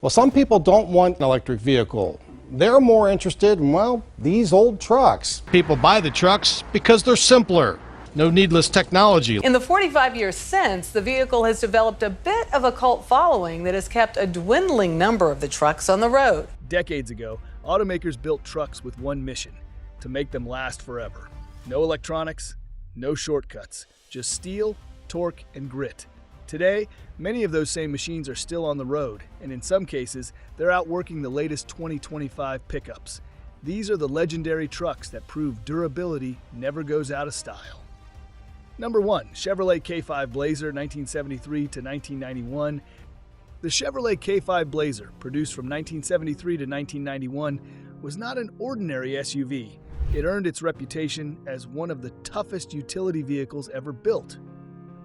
Well, some people don't want an electric vehicle. They're more interested in, well, these old trucks. People buy the trucks because they're simpler. No needless technology. In the 45 years since, the vehicle has developed a bit of a cult following that has kept a dwindling number of the trucks on the road. Decades ago, automakers built trucks with one mission: to make them last forever. No electronics, no shortcuts, just steel, torque, and grit. Today, many of those same machines are still on the road, and in some cases, they're outworking the latest 2025 pickups. These are the legendary trucks that prove durability never goes out of style. Number 1. Chevrolet K5 Blazer, 1973 to 1991. The Chevrolet K5 Blazer, produced from 1973 to 1991, was not an ordinary SUV. It earned its reputation as one of the toughest utility vehicles ever built.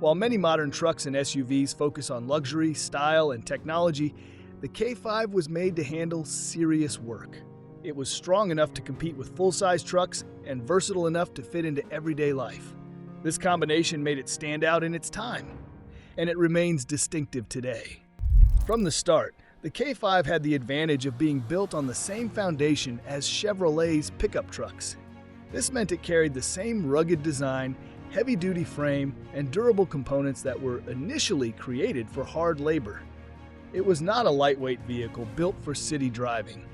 While many modern trucks and SUVs focus on luxury, style, and technology, the K5 was made to handle serious work. It was strong enough to compete with full-size trucks and versatile enough to fit into everyday life. This combination made it stand out in its time, and it remains distinctive today. From the start, the K5 had the advantage of being built on the same foundation as Chevrolet's pickup trucks. This meant it carried the same rugged design, heavy-duty frame, and durable components that were initially created for hard labor. It was not a lightweight vehicle built for city driving.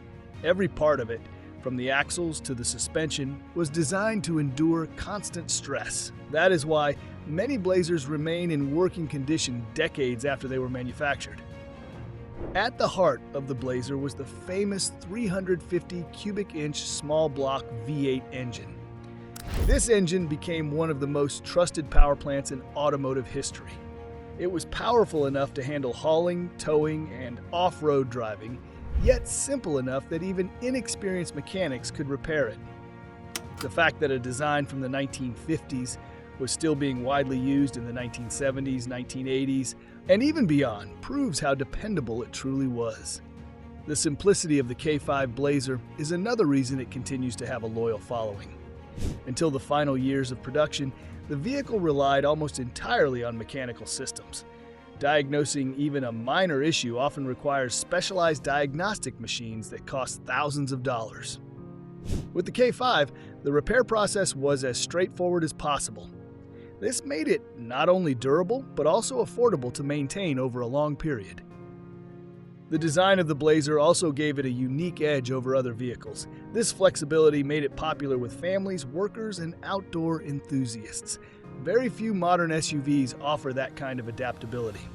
Every part of it, from the axles to the suspension, was designed to endure constant stress. That is why many Blazers remain in working condition decades after they were manufactured. At the heart of the Blazer was the famous 350 cubic inch small block V8 engine. This engine became one of the most trusted power plants in automotive history. It was powerful enough to handle hauling, towing, and off-road driving, yet simple enough that even inexperienced mechanics could repair it. The fact that a design from the 1950s was still being widely used in the 1970s, 1980s, and even beyond proves how dependable it truly was. The simplicity of the K5 Blazer is another reason it continues to have a loyal following. Until the final years of production, the vehicle relied almost entirely on mechanical systems. Diagnosing even a minor issue often requires specialized diagnostic machines that cost thousands of dollars. With the K5, the repair process was as straightforward as possible. This made it not only durable, but also affordable to maintain over a long period. The design of the Blazer also gave it a unique edge over other vehicles. This flexibility made it popular with families, workers, and outdoor enthusiasts. Very few modern SUVs offer that kind of adaptability.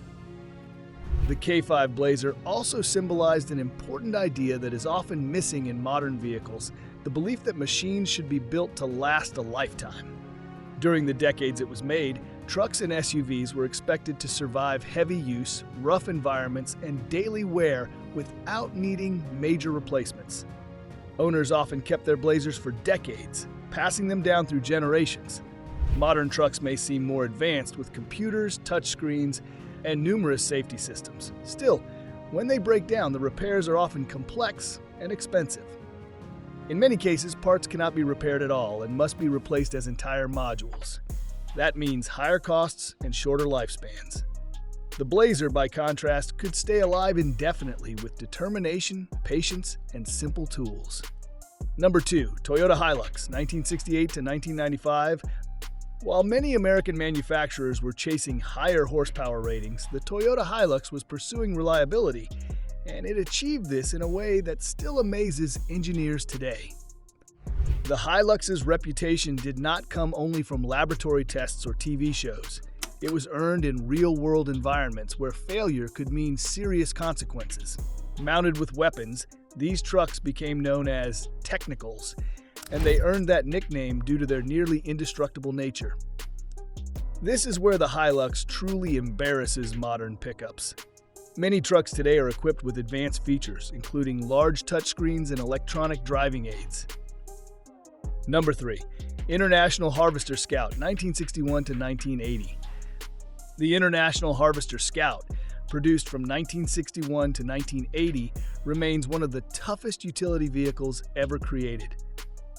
The K5 Blazer also symbolized an important idea that is often missing in modern vehicles: the belief that machines should be built to last a lifetime. During the decades it was made, trucks and SUVs were expected to survive heavy use, rough environments, and daily wear without needing major replacements. Owners often kept their Blazers for decades, passing them down through generations. Modern trucks may seem more advanced with computers, touchscreens, and numerous safety systems. Still, when they break down, the repairs are often complex and expensive. In many cases, parts cannot be repaired at all and must be replaced as entire modules. That means higher costs and shorter lifespans. The Blazer, by contrast, could stay alive indefinitely with determination, patience, and simple tools. Number 2. Toyota Hilux, 1968 to 1995. While many American manufacturers were chasing higher horsepower ratings, the Toyota Hilux was pursuing reliability, and it achieved this in a way that still amazes engineers today. The Hilux's reputation did not come only from laboratory tests or TV shows. It was earned in real-world environments where failure could mean serious consequences. Mounted with weapons, these trucks became known as technicals, and they earned that nickname due to their nearly indestructible nature. This is where the Hilux truly embarrasses modern pickups. Many trucks today are equipped with advanced features, including large touchscreens and electronic driving aids. Number 3. International Harvester Scout, 1961 to 1980. The International Harvester Scout, produced from 1961 to 1980, remains one of the toughest utility vehicles ever created.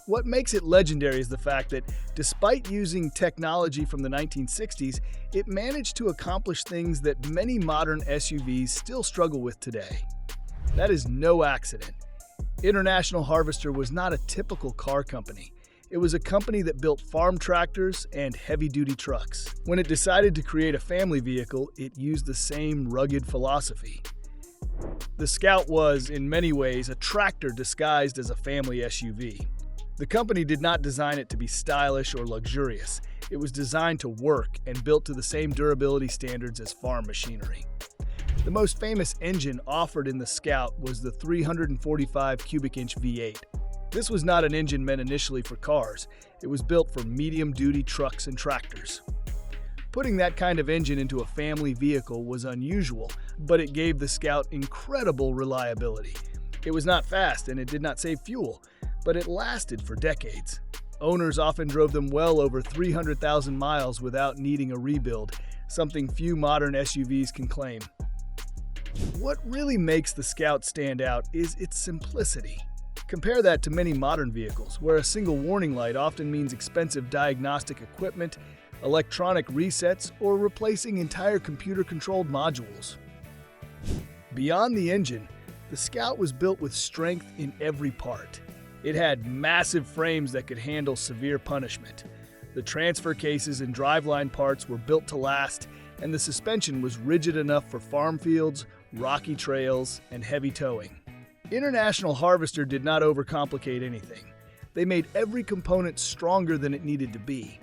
What makes it legendary is the fact that, despite using technology from the 1960s, it managed to accomplish things that many modern SUVs still struggle with today. That is no accident. International Harvester was not a typical car company. It was a company that built farm tractors and heavy-duty trucks. When it decided to create a family vehicle, it used the same rugged philosophy. The Scout was, in many ways, a tractor disguised as a family SUV. The company did not design it to be stylish or luxurious. It was designed to work and built to the same durability standards as farm machinery. The most famous engine offered in the Scout was the 345 cubic inch V8. This was not an engine meant initially for cars. It was built for medium-duty trucks and tractors. Putting that kind of engine into a family vehicle was unusual, but it gave the Scout incredible reliability. It was not fast and it did not save fuel, but it lasted for decades. Owners often drove them well over 300,000 miles without needing a rebuild, something few modern SUVs can claim. What really makes the Scout stand out is its simplicity. Compare that to many modern vehicles, where a single warning light often means expensive diagnostic equipment, electronic resets, or replacing entire computer-controlled modules. Beyond the engine, the Scout was built with strength in every part. It had massive frames that could handle severe punishment. The transfer cases and driveline parts were built to last, and the suspension was rigid enough for farm fields, rocky trails, and heavy towing. International Harvester did not overcomplicate anything. They made every component stronger than it needed to be.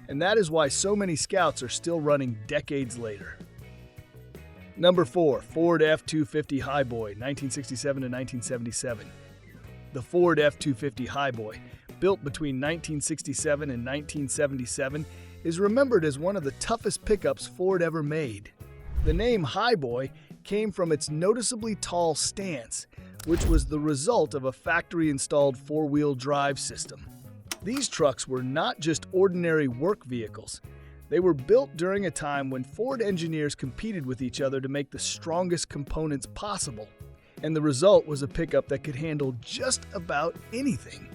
And that is why so many Scouts are still running decades later. Number 4, Ford F-250 Highboy, 1967 to 1977. The Ford F-250 Highboy, built between 1967 and 1977, is remembered as one of the toughest pickups Ford ever made. The name Highboy came from its noticeably tall stance, which was the result of a factory-installed four-wheel drive system. These trucks were not just ordinary work vehicles. They were built during a time when Ford engineers competed with each other to make the strongest components possible, and the result was a pickup that could handle just about anything.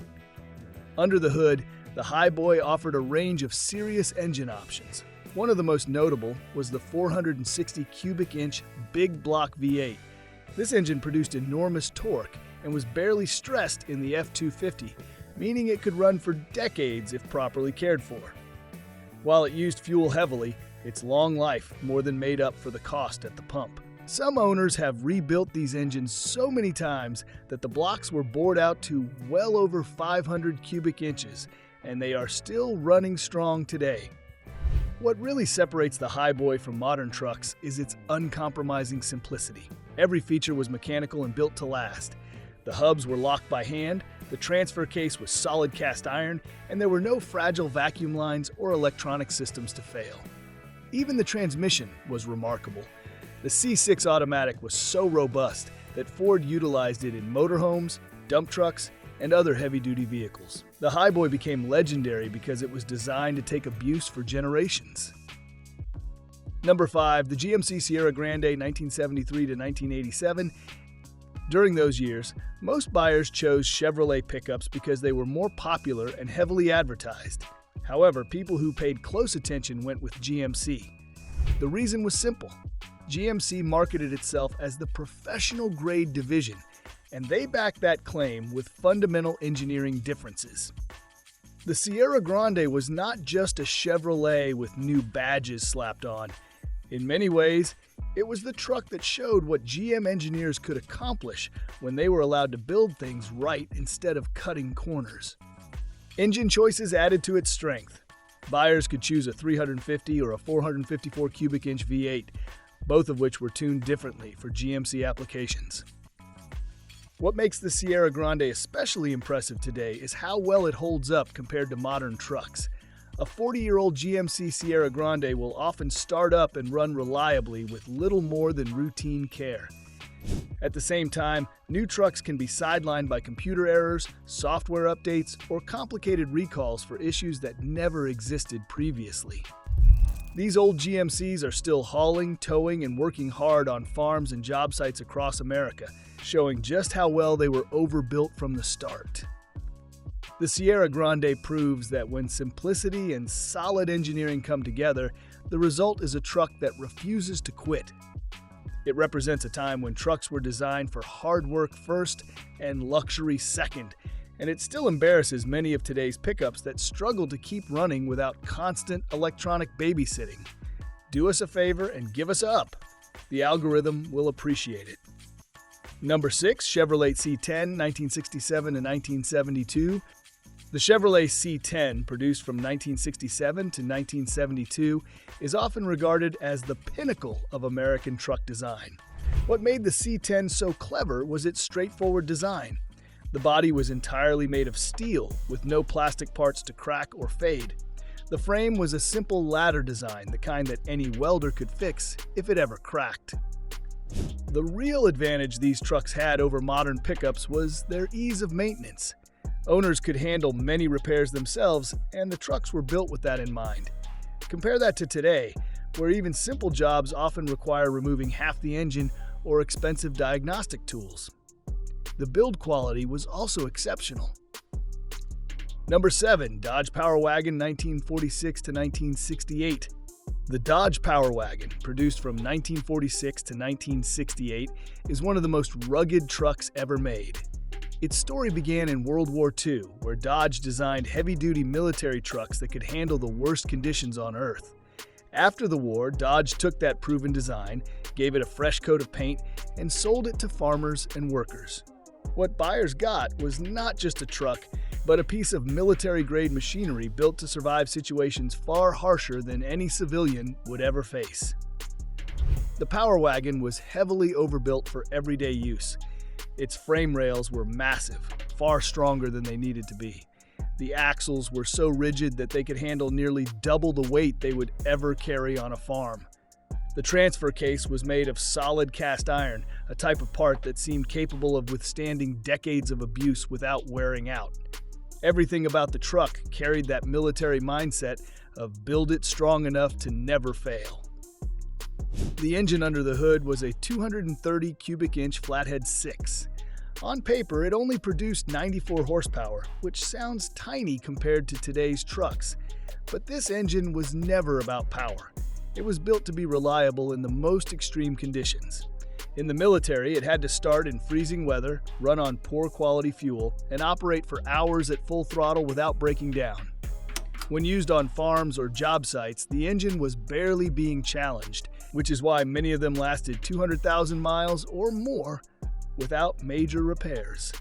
Under the hood, the Highboy offered a range of serious engine options. One of the most notable was the 460 cubic inch big block V8. This engine produced enormous torque and was barely stressed in the F-250, meaning it could run for decades if properly cared for. While it used fuel heavily, its long life more than made up for the cost at the pump. Some owners have rebuilt these engines so many times that the blocks were bored out to well over 500 cubic inches, and they are still running strong today. What really separates the Highboy from modern trucks is its uncompromising simplicity. Every feature was mechanical and built to last. The hubs were locked by hand, the transfer case was solid cast iron, and there were no fragile vacuum lines or electronic systems to fail. Even the transmission was remarkable. The C6 automatic was so robust that Ford utilized it in motorhomes, dump trucks, and other heavy-duty vehicles. The Highboy became legendary because it was designed to take abuse for generations. Number 5, the GMC Sierra Grande, 1973 to 1987. During those years, most buyers chose Chevrolet pickups because they were more popular and heavily advertised. However, people who paid close attention went with GMC. The reason was simple. GMC marketed itself as the professional-grade division, and they backed that claim with fundamental engineering differences. The Sierra Grande was not just a Chevrolet with new badges slapped on. In many ways, it was the truck that showed what GM engineers could accomplish when they were allowed to build things right instead of cutting corners. Engine choices added to its strength. Buyers could choose a 350 or a 454 cubic inch V8, both of which were tuned differently for GMC applications. What makes the Sierra Grande especially impressive today is how well it holds up compared to modern trucks. A 40-year-old GMC Sierra Grande will often start up and run reliably with little more than routine care. At the same time, new trucks can be sidelined by computer errors, software updates, or complicated recalls for issues that never existed previously. These old GMCs are still hauling, towing, and working hard on farms and job sites across America, showing just how well they were overbuilt from the start. The Sierra Grande proves that when simplicity and solid engineering come together, the result is a truck that refuses to quit. It represents a time when trucks were designed for hard work first and luxury second, and it still embarrasses many of today's pickups that struggle to keep running without constant electronic babysitting. Do us a favor and give us a up. The algorithm will appreciate it. Number 6, Chevrolet C10, 1967 to 1972. The Chevrolet C10, produced from 1967 to 1972, is often regarded as the pinnacle of American truck design. What made the C10 so clever was its straightforward design. The body was entirely made of steel, with no plastic parts to crack or fade. The frame was a simple ladder design, the kind that any welder could fix if it ever cracked. The real advantage these trucks had over modern pickups was their ease of maintenance. Owners could handle many repairs themselves, and the trucks were built with that in mind. Compare that to today, where even simple jobs often require removing half the engine or expensive diagnostic tools. The build quality was also exceptional. Number 7, Dodge Power Wagon, 1946 to 1968. The Dodge Power Wagon, produced from 1946 to 1968, is one of the most rugged trucks ever made. Its story began in World War II, where Dodge designed heavy-duty military trucks that could handle the worst conditions on Earth. After the war, Dodge took that proven design, gave it a fresh coat of paint, and sold it to farmers and workers. What buyers got was not just a truck, but a piece of military-grade machinery built to survive situations far harsher than any civilian would ever face. The Power Wagon was heavily overbuilt for everyday use. Its frame rails were massive, far stronger than they needed to be. The axles were so rigid that they could handle nearly double the weight they would ever carry on a farm. The transfer case was made of solid cast iron, a type of part that seemed capable of withstanding decades of abuse without wearing out. Everything about the truck carried that military mindset of build it strong enough to never fail. The engine under the hood was a 230 cubic inch flathead 6. On paper, it only produced 94 horsepower, which sounds tiny compared to today's trucks. But this engine was never about power. It was built to be reliable in the most extreme conditions. In the military, it had to start in freezing weather, run on poor quality fuel, and operate for hours at full throttle without breaking down. When used on farms or job sites, the engine was barely being challenged, which is why many of them lasted 200,000 miles or more without major repairs.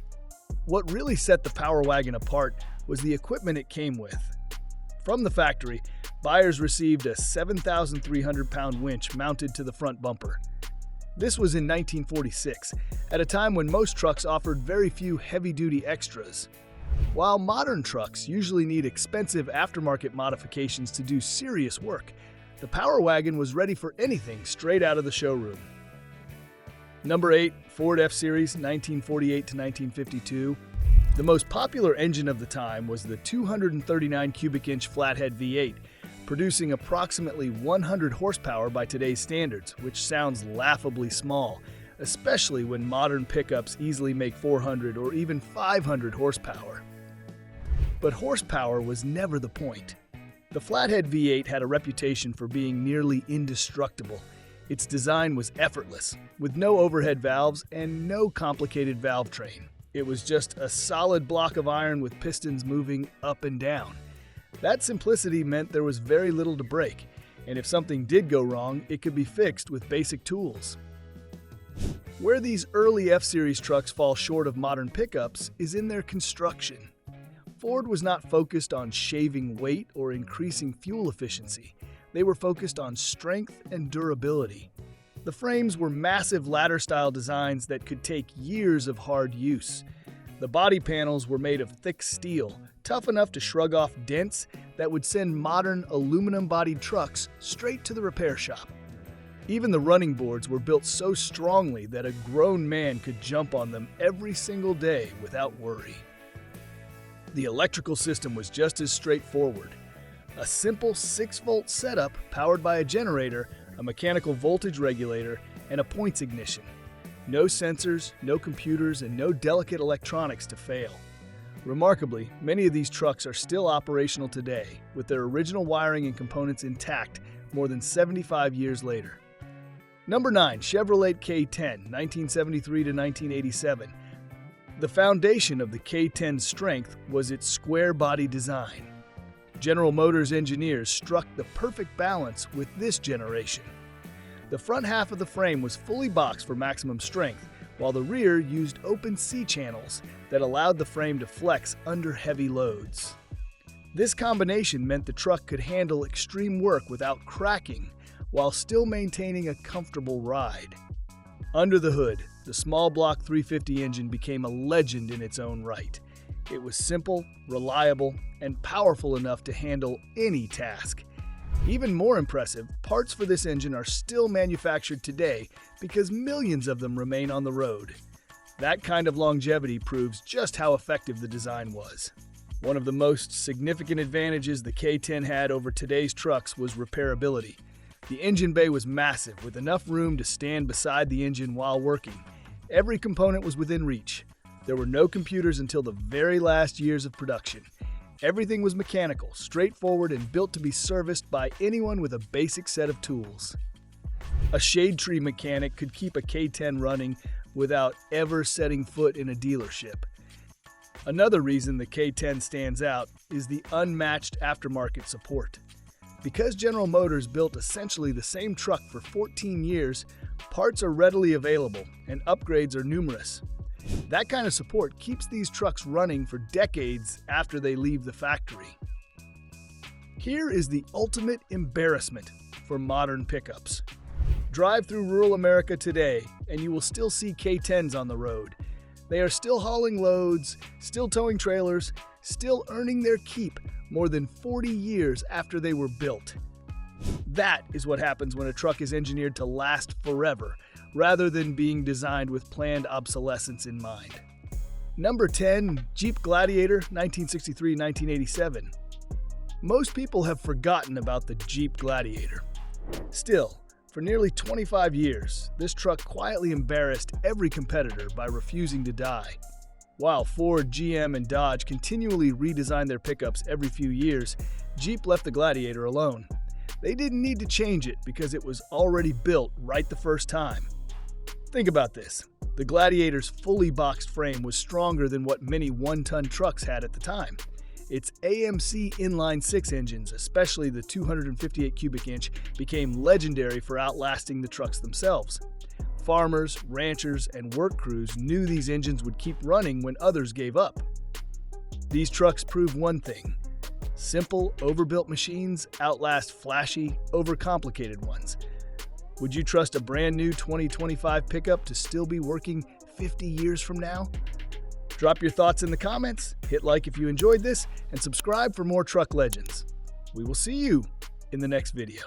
What really set the Power Wagon apart was the equipment it came with. From the factory, buyers received a 7,300-pound winch mounted to the front bumper. This was in 1946, at a time when most trucks offered very few heavy-duty extras. While modern trucks usually need expensive aftermarket modifications to do serious work, the Power Wagon was ready for anything straight out of the showroom. Number 8, Ford F-Series, 1948 to 1952. The most popular engine of the time was the 239 cubic inch flathead V8, producing approximately 100 horsepower by today's standards, which sounds laughably small, especially when modern pickups easily make 400 or even 500 horsepower. But horsepower was never the point. The flathead V8 had a reputation for being nearly indestructible. Its design was effortless, with no overhead valves and no complicated valve train. It was just a solid block of iron with pistons moving up and down. That simplicity meant there was very little to break, and if something did go wrong, it could be fixed with basic tools. Where these early F-Series trucks fall short of modern pickups is in their construction. Ford was not focused on shaving weight or increasing fuel efficiency. They were focused on strength and durability. The frames were massive ladder-style designs that could take years of hard use. The body panels were made of thick steel, tough enough to shrug off dents that would send modern aluminum-bodied trucks straight to the repair shop. Even the running boards were built so strongly that a grown man could jump on them every single day without worry. The electrical system was just as straightforward. A simple 6-volt setup powered by a generator, a mechanical voltage regulator, and a points ignition. No sensors, no computers, and no delicate electronics to fail. Remarkably, many of these trucks are still operational today, with their original wiring and components intact more than 75 years later. Number 9. Chevrolet K10, 1973 to 1987. The foundation of the K10's strength was its square body design. General Motors engineers struck the perfect balance with this generation. The front half of the frame was fully boxed for maximum strength, while the rear used open C-channels that allowed the frame to flex under heavy loads. This combination meant the truck could handle extreme work without cracking, while still maintaining a comfortable ride. Under the hood, the small block 350 engine became a legend in its own right. It was simple, reliable, and powerful enough to handle any task. Even more impressive, parts for this engine are still manufactured today because millions of them remain on the road. That kind of longevity proves just how effective the design was. One of the most significant advantages the K10 had over today's trucks was repairability. The engine bay was massive, with enough room to stand beside the engine while working. Every component was within reach. There were no computers until the very last years of production. Everything was mechanical, straightforward, and built to be serviced by anyone with a basic set of tools. A shade tree mechanic could keep a K10 running without ever setting foot in a dealership. Another reason the K10 stands out is the unmatched aftermarket support. Because General Motors built essentially the same truck for 14 years, parts are readily available and upgrades are numerous. That kind of support keeps these trucks running for decades after they leave the factory. Here is the ultimate embarrassment for modern pickups. Drive through rural America today and you will still see K10s on the road. They are still hauling loads, still towing trailers, still earning their keep more than 40 years after they were built. That is what happens when a truck is engineered to last forever, rather than being designed with planned obsolescence in mind. Number 10. Jeep Gladiator, 1963-1987. Most people have forgotten about the Jeep Gladiator. Still, for nearly 25 years, this truck quietly embarrassed every competitor by refusing to die. While Ford, GM, and Dodge continually redesigned their pickups every few years, Jeep left the Gladiator alone. They didn't need to change it because it was already built right the first time. Think about this. The Gladiator's fully boxed frame was stronger than what many one-ton trucks had at the time. Its AMC inline-six engines, especially the 258 cubic inch, became legendary for outlasting the trucks themselves. Farmers, ranchers, and work crews knew these engines would keep running when others gave up. These trucks prove one thing: simple, overbuilt machines outlast flashy, overcomplicated ones. Would you trust a brand new 2025 pickup to still be working 50 years from now? Drop your thoughts in the comments, hit like if you enjoyed this, and subscribe for more truck legends. We will see you in the next video.